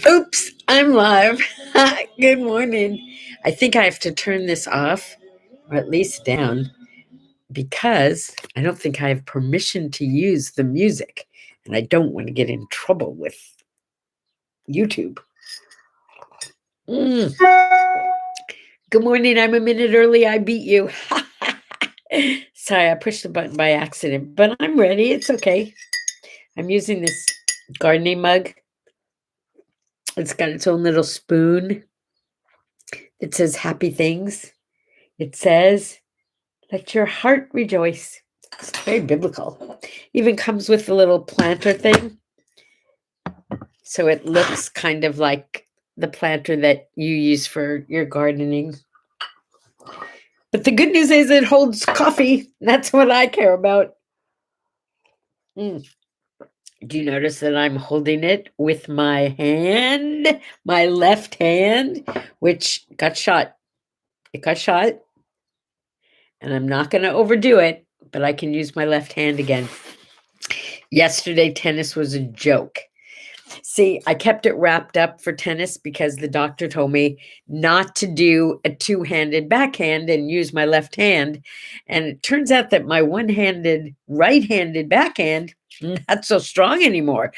Oops, I'm live. Good morning. I think I have to turn this off or at least down because I don't think I have permission to use the music and I don't want to get in trouble with YouTube. Mm. Good morning. I'm a minute early. I beat you. Sorry, I pushed the button by accident, but I'm ready. It's okay. I'm using this gardening mug. It's got its own little spoon. It says happy things. It says, let your heart rejoice. It's very biblical. Even comes with a little planter thing. So it looks kind of like the planter that you use for your gardening. But the good news is it holds coffee. That's what I care about. Do you notice that I'm holding it with my hand, my left hand, which got shot? It got shot. And I'm not going to overdo it, but I can use my left hand again. Yesterday, tennis was a joke. See, I kept it wrapped up for tennis because the doctor told me not to do a two-handed backhand and use my left hand. And it turns out that my one-handed, right-handed backhand, not so strong anymore.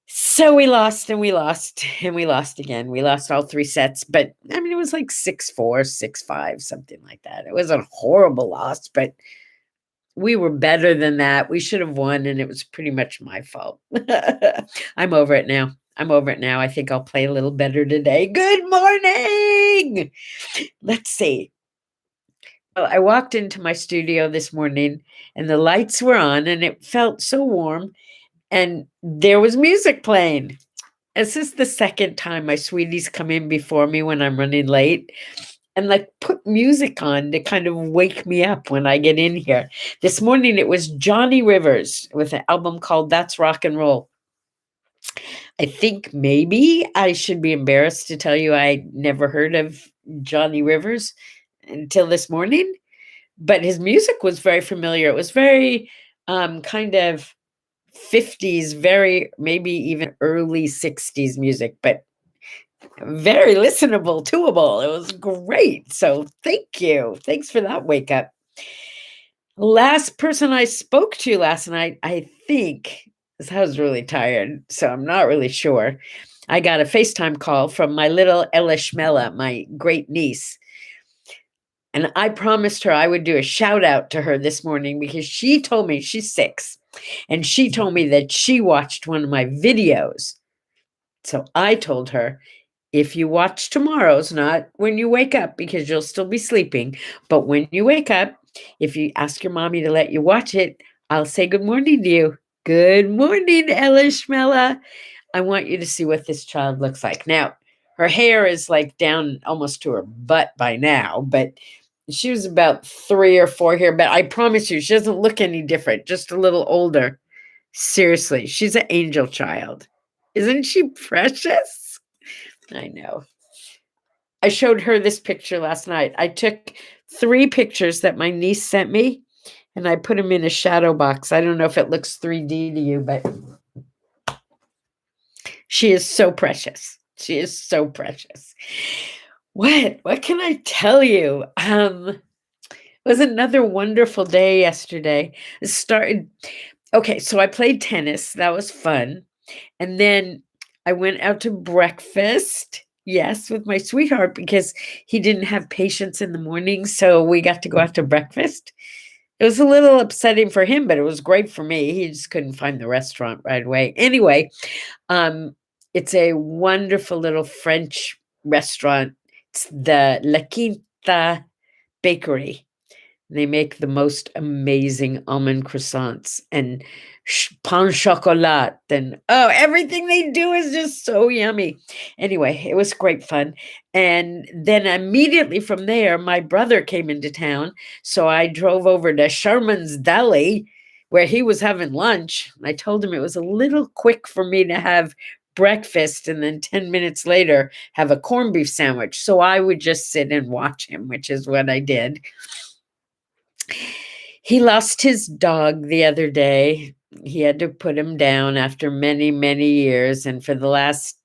So we lost and we lost and we lost again. We lost all 3 sets, but I mean, it was like 6-4, 6-5, something like that. It was a horrible loss, but we were better than that. We should have won, and it was pretty much my fault. I'm over it now. I'm over it now. I think I'll play a little better today. Good morning. Let's see. Well, I walked into my studio this morning, and the lights were on, and it felt so warm, and there was music playing. This is the second time my sweeties come in before me when I'm running late and like put music on to kind of wake me up when I get in here. This morning it was Johnny Rivers with an album called That's Rock and Roll. I think maybe I should be embarrassed to tell you I never heard of Johnny Rivers until this morning, but his music was very familiar. It was very kind of 50s, very maybe even early 60s music, but very listenable, doable. It was great. So thank you. Thanks for that wake up. Last person I spoke to last night, I think, I was really tired, so I'm not really sure. I got a FaceTime call from my little Ella Schmella, my great niece. And I promised her I would do a shout out to her this morning because she told me she's 6. And she told me that she watched one of my videos. So I told her, if you watch tomorrow's, not when you wake up because you'll still be sleeping, but when you wake up, if you ask your mommy to let you watch it, I'll say good morning to you. Good morning, Ella Schmella. I want you to see what this child looks like. Now, her hair is like down almost to her butt by now, but she was about 3 or 4 here, but I promise you, she doesn't look any different, just a little older. Seriously, she's an angel child. Isn't she precious? I know. I showed her this picture last night. I took 3 pictures that my niece sent me, and I put them in a shadow box. I don't know if it looks 3D to you, but she is so precious. She is so precious. What can I tell you? It was another wonderful day yesterday. It started. Okay, so I played tennis. That was fun. And then I went out to breakfast. Yes, with my sweetheart because he didn't have patience in the morning, so we got to go out to breakfast. It was a little upsetting for him, but it was great for me. He just couldn't find the restaurant right away. Anyway, it's a wonderful little French restaurant. It's the La Quinta Bakery. They make the most amazing almond croissants and pain chocolat and everything they do is just so yummy. Anyway, it was great fun. And then immediately from there, my brother came into town. So I drove over to Sherman's Deli where he was having lunch. I told him it was a little quick for me to have breakfast and then 10 minutes later have a corned beef sandwich. So I would just sit and watch him, which is what I did. He lost his dog the other day. he had to put him down after many, many years. And for the last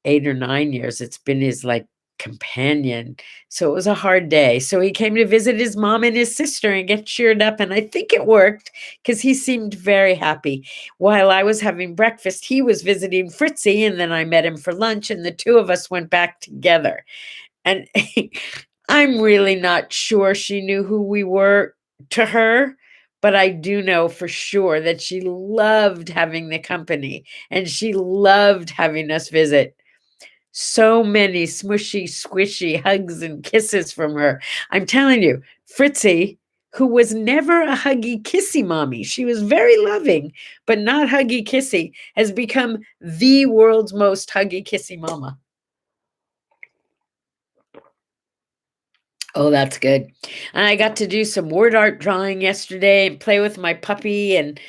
8 or 9 years, it's been his like companion. So it was a hard day. So he came to visit his mom and his sister and get cheered up. And I think it worked because he seemed very happy. While I was having breakfast, he was visiting Fritzy. And then I met him for lunch, and the two of us went back together. And I'm really not sure she knew who we were to her, but I do know for sure that she loved having the company and she loved having us visit. So many smushy, squishy hugs and kisses from her. I'm telling you, Fritzy, who was never a huggy kissy mommy, she was very loving, but not huggy kissy, has become the world's most huggy kissy mama. Oh, that's good. And I got to do some word art drawing yesterday and play with my puppy, and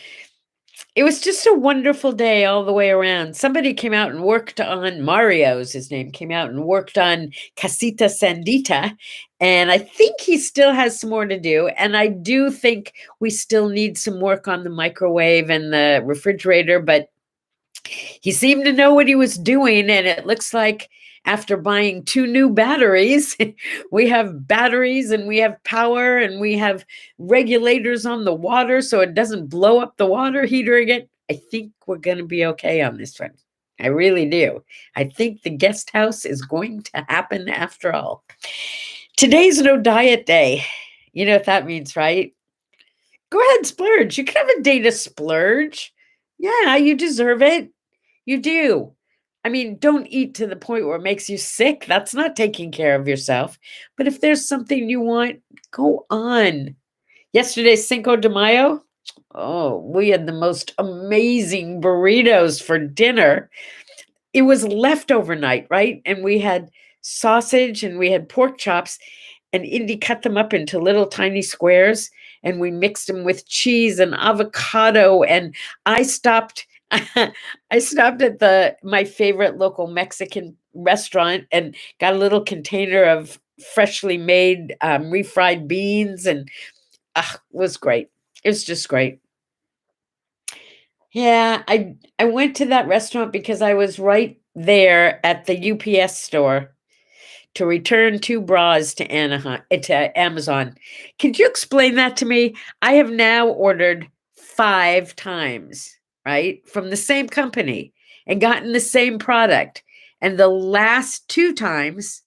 it was just a wonderful day all the way around. Somebody came out and worked on Mario's, his name came out and worked on Casita Sandita. And I think he still has some more to do. And I do think we still need some work on the microwave and the refrigerator, but he seemed to know what he was doing, and it looks like after buying 2 new batteries, we have batteries and we have power and we have regulators on the water so it doesn't blow up the water heater again. I think we're going to be okay on this one. I really do. I think the guest house is going to happen after all. Today's no diet day. You know what that means, right? Go ahead, splurge. You can have a day to splurge. Yeah, you deserve it. You do. I mean, don't eat to the point where it makes you sick. That's not taking care of yourself. But if there's something you want, go on. Yesterday's Cinco de Mayo. Oh, we had the most amazing burritos for dinner. It was leftover night, right? And we had sausage and we had pork chops, and Indy cut them up into little tiny squares, and we mixed them with cheese and avocado. And I stopped I stopped at the my favorite local Mexican restaurant and got a little container of freshly made refried beans, and it was great. It was just great. Yeah, I went to that restaurant because I was right there at the UPS store to return 2 bras to Anaheim to Amazon. Could you explain that to me? I have now ordered 5 times, right, from the same company and gotten the same product. And the last 2 times,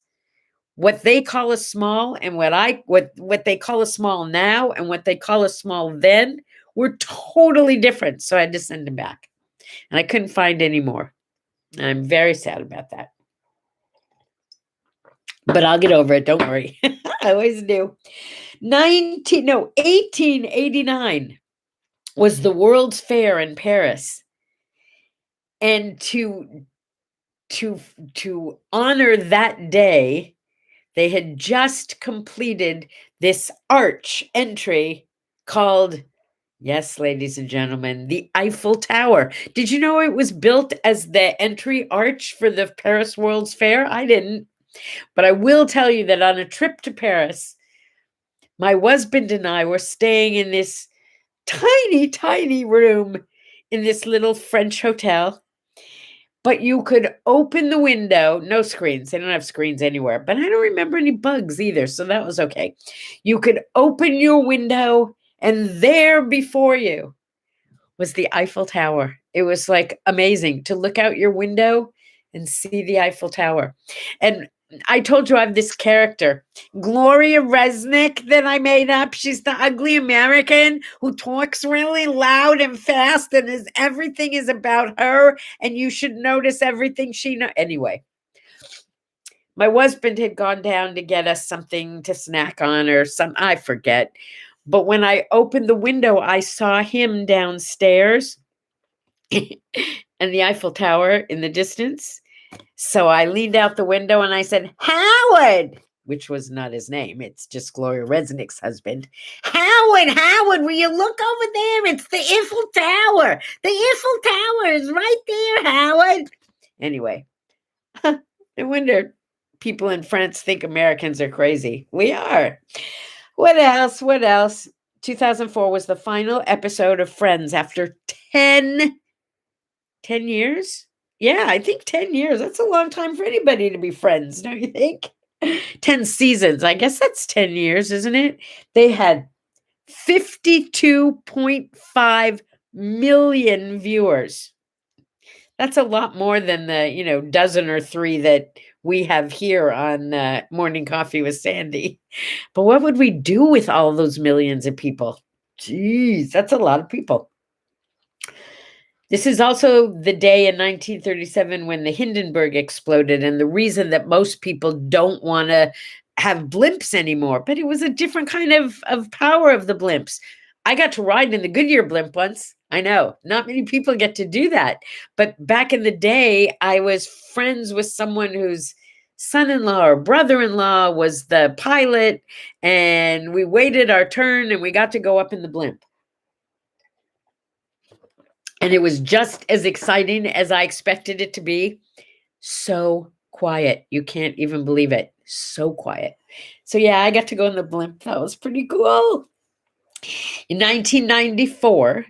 what they call a small and what they call a small now and what they call a small then were totally different. So I had to send them back. And I couldn't find any more. I'm very sad about that. But I'll get over it. Don't worry. I always do. 1889 was the World's Fair in Paris. And to honor that day, they had just completed this arch entry called, yes, ladies and gentlemen, the Eiffel Tower. Did you know it was built as the entry arch for the Paris World's Fair? I didn't. But I will tell you that on a trip to Paris, my husband and I were staying in this tiny, tiny room in this little French hotel. But you could open the window, no screens. They don't have screens anywhere, but I don't remember any bugs either. So that was okay. You could open your window, and there before you was the Eiffel Tower. It was like amazing to look out your window and see the Eiffel Tower. And I told you I have this character, Gloria Resnick, that I made up. She's the ugly American who talks really loud and fast, and everything is about her, and you should notice everything she knows. Anyway, my husband had gone down to get us something to snack on or I forget. But when I opened the window, I saw him downstairs and the Eiffel Tower in the distance. So I leaned out the window and I said, Howard, which was not his name. It's just Gloria Resnick's husband. Howard, will you look over there? It's the Eiffel Tower. The Eiffel Tower is right there, Howard. Anyway, I wonder people in France think Americans are crazy. We are. What else? 2004 was the final episode of Friends after 10 years. Yeah, I think 10 years. That's a long time for anybody to be friends, don't you think? 10 seasons. I guess that's 10 years, isn't it? They had 52.5 million viewers. That's a lot more than the, dozen or three that we have here on Morning Coffee with Sandy. But what would we do with all those millions of people? Jeez, that's a lot of people. This is also the day in 1937 when the Hindenburg exploded, and the reason that most people don't want to have blimps anymore. But it was a different kind of power of the blimps. I got to ride in the Goodyear blimp once. I know, not many people get to do that. But back in the day, I was friends with someone whose son-in-law or brother-in-law was the pilot, and we waited our turn and we got to go up in the blimp. And it was just as exciting as I expected it to be. So quiet. You can't even believe it. So quiet. So yeah, I got to go in the blimp. That was pretty cool. In 1994,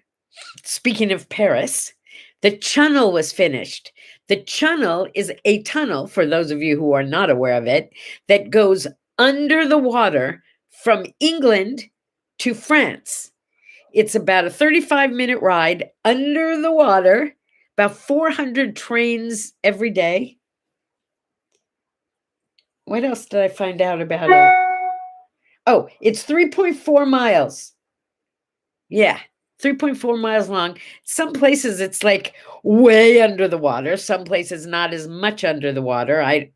speaking of Paris, the Channel was finished. The Channel is a tunnel, for those of you who are not aware of it, that goes under the water from England to France. It's about a 35-minute ride under the water, about 400 trains every day. What else did I find out about it? Oh, it's 3.4 miles. Yeah, 3.4 miles long. Some places it's like way under the water. Some places not as much under the water.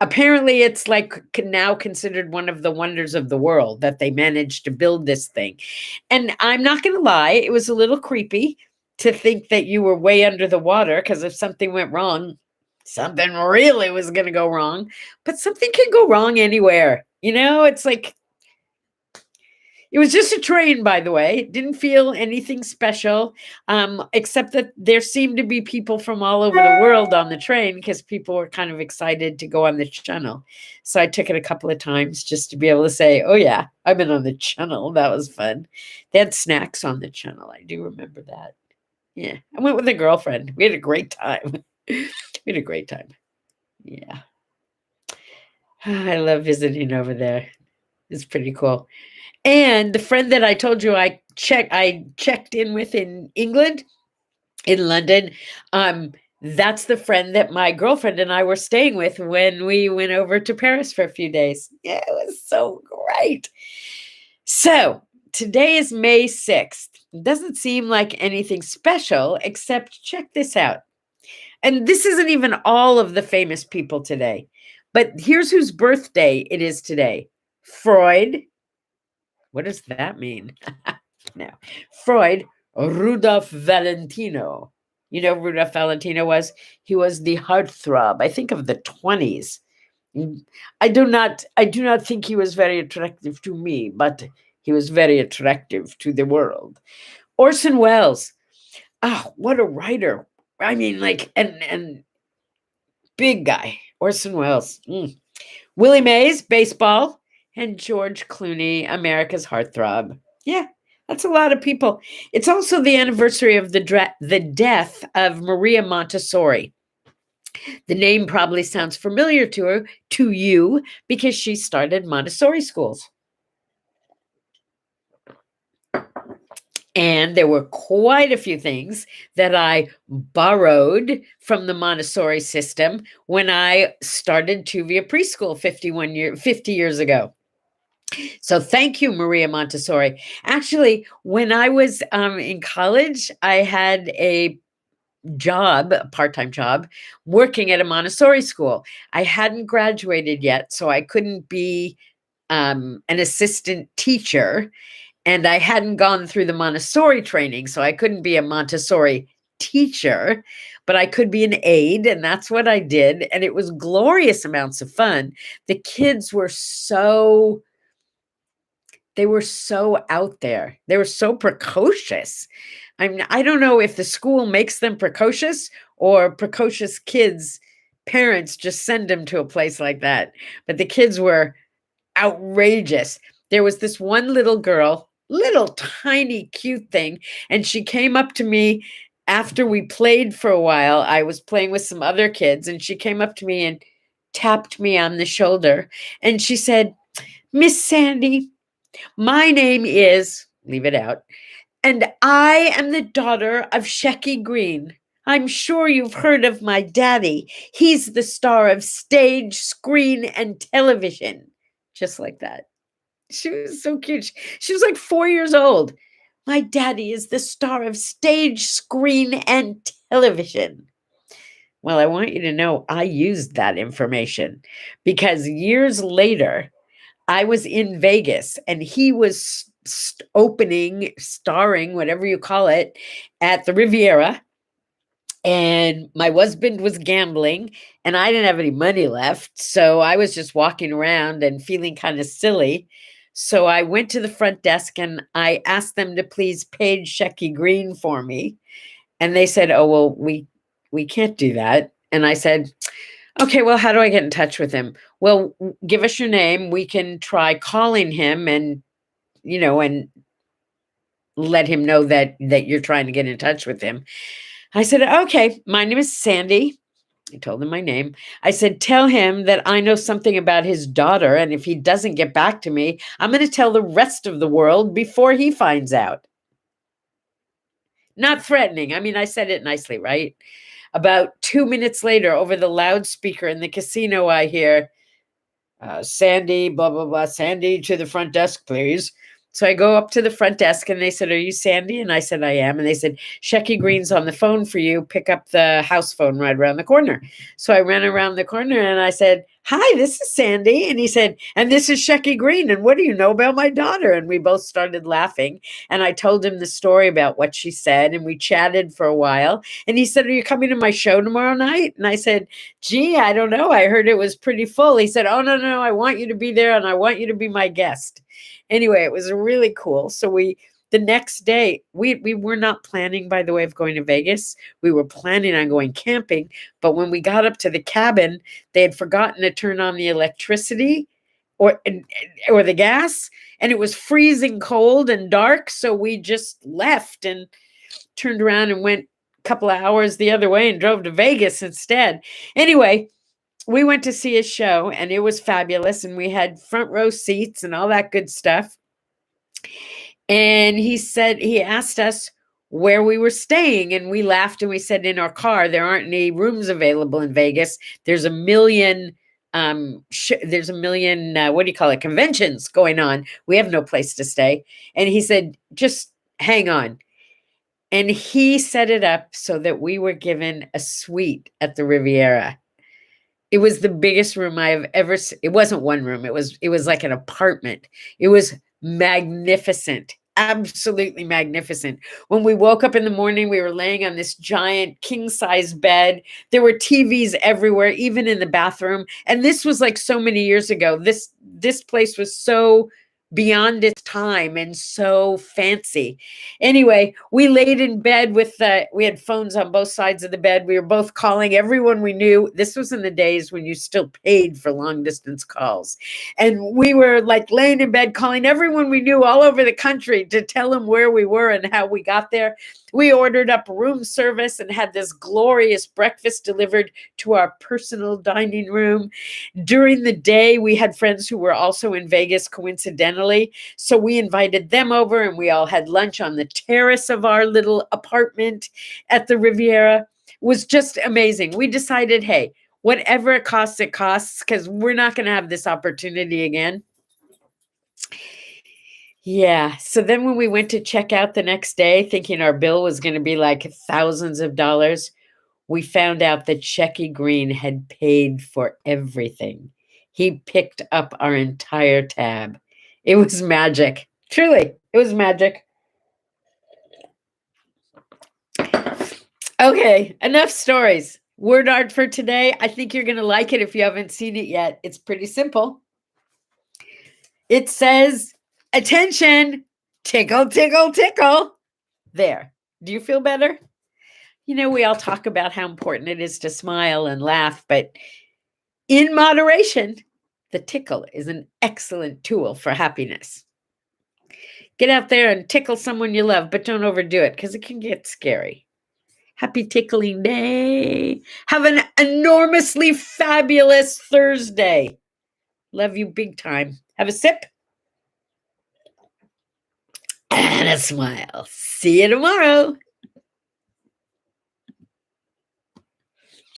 Apparently it's like now considered one of the wonders of the world that they managed to build this thing. And I'm not going to lie, it was a little creepy to think that you were way under the water, because if something went wrong, something really was going to go wrong. But something can go wrong anywhere. It's like, it was just a train, by the way. It didn't feel anything special, except that there seemed to be people from all over the world on the train because people were kind of excited to go on the Channel. So I took it a couple of times just to be able to say, oh, yeah, I've been on the Channel. That was fun. They had snacks on the Channel. I do remember that. Yeah, I went with a girlfriend. We had a great time. We had a great time. Yeah. I love visiting over there. It's pretty cool. And the friend that I told you I checked in with in England, in London, that's the friend that my girlfriend and I were staying with when we went over to Paris for a few days. Yeah, it was so great. So today is May 6th. It doesn't seem like anything special, except check this out. And this isn't even all of the famous people today, but here's whose birthday it is today. Freud. What does that mean? No. Freud, Rudolf Valentino. You know who Rudolf Valentino was? He was the heartthrob, I think, of the 20s. I do not think he was very attractive to me, but he was very attractive to the world. Orson Welles. Oh, what a writer. I mean, like, and big guy. Orson Welles. Willie Mays, baseball. And George Clooney, America's heartthrob. Yeah, that's a lot of people. It's also the anniversary of the death of Maria Montessori. The name probably sounds familiar to you, because she started Montessori schools. And there were quite a few things that I borrowed from the Montessori system when I started Tuvia Preschool 50 years ago. So thank you, Maria Montessori. Actually, when I was in college, I had a part-time job, working at a Montessori school. I hadn't graduated yet, so I couldn't be an assistant teacher, and I hadn't gone through the Montessori training, so I couldn't be a Montessori teacher, but I could be an aide, and that's what I did, and it was glorious amounts of fun. The kids were so out there. They were so precocious. I don't know if the school makes them precocious, or precocious kids' parents just send them to a place like that. But the kids were outrageous. There was this one little girl. little tiny cute thing. And she came up to me after we played for a while. I was playing with some other kids, and she came up to me and tapped me on the shoulder. And she said, "Miss Sandy, my name is," leave it out, "and I am the daughter of Shecky Green. I'm sure you've heard of my daddy. He's the star of stage, screen, and television." Just like that. She was so cute. She was like 4 years old. "My daddy is the star of stage, screen, and television." Well, I want you to know I used that information because years later, I was in Vegas and he was starring, whatever you call it, at the Riviera. And my husband was gambling and I didn't have any money left. So I was just walking around and feeling kind of silly. So I went to the front desk and I asked them to please page Shecky Green for me. And they said, "Oh, well, we can't do that." And I said, "Okay, well, how do I get in touch with him?" "Well, give us your name. We can try calling him and, and let him know that you're trying to get in touch with him." I said, "Okay, my name is Sandy." I told him my name. I said, "Tell him that I know something about his daughter, and if he doesn't get back to me, I'm going to tell the rest of the world before he finds out." Not threatening. I mean, I said it nicely, right? About 2 minutes later, over the loudspeaker in the casino, I hear, "Sandy, blah, blah, blah. Sandy, to the front desk, please." So I go up to the front desk and they said, "Are you Sandy?" And I said, "I am." And they said, "Shecky Green's on the phone for you. Pick up the house phone right around the corner." So I ran around the corner and I said, "Hi, this is Sandy." And he said, "And this is Shecky Green. And what do you know about my daughter?" And we both started laughing. And I told him the story about what she said. And we chatted for a while. And he said, "Are you coming to my show tomorrow night?" And I said, "Gee, I don't know. I heard it was pretty full." He said, "Oh, no, no, I want you to be there and I want you to be my guest." Anyway, it was really cool. So the next day, we were not planning, by the way, of going to Vegas. We were planning on going camping. But when we got up to the cabin, they had forgotten to turn on the electricity or the gas. And it was freezing cold and dark. So we just left and turned around and went a couple of hours the other way and drove to Vegas instead. Anyway, we went to see his show and it was fabulous. And we had front row seats and all that good stuff. And he asked us where we were staying. And we laughed and we said, "In our car, there aren't any rooms available in Vegas. There's a million, what do you call it? Conventions going on. We have no place to stay." And he said, "Just hang on." And he set it up so that we were given a suite at the Riviera. It was the biggest room I have ever seen. It wasn't one room. It was like an apartment. It was magnificent. Absolutely magnificent. When we woke up in the morning, we were laying on this giant king-size bed. There were TVs everywhere, even in the bathroom. And this was like so many years ago. This place was so beyond its time and so fancy. Anyway, we laid in bed we had phones on both sides of the bed. We were both calling everyone we knew. This was in the days when you still paid for long distance calls. And we were like laying in bed calling everyone we knew all over the country to tell them where we were and how we got there. We ordered up room service and had this glorious breakfast delivered to our personal dining room. During the day, we had friends who were also in Vegas coincidentally. So we invited them over and we all had lunch on the terrace of our little apartment at the Riviera. It was just amazing. We decided, hey, whatever it costs, because we're not going to have this opportunity again. Yeah. So then when we went to check out the next day, thinking our bill was going to be like thousands of dollars, we found out that Shecky Green had paid for everything. He picked up our entire tab. It was magic. Truly, it was magic. Okay, enough stories. Word art for today. I think you're going to like it if you haven't seen it yet. It's pretty simple. It says, "Attention, tickle, tickle, tickle." There. Do you feel better? We all talk about how important it is to smile and laugh, but in moderation, the tickle is an excellent tool for happiness. Get out there and tickle someone you love, but don't overdo it because it can get scary. Happy tickling day. Have an enormously fabulous Thursday. Love you big time. Have a sip and a smile. See you tomorrow.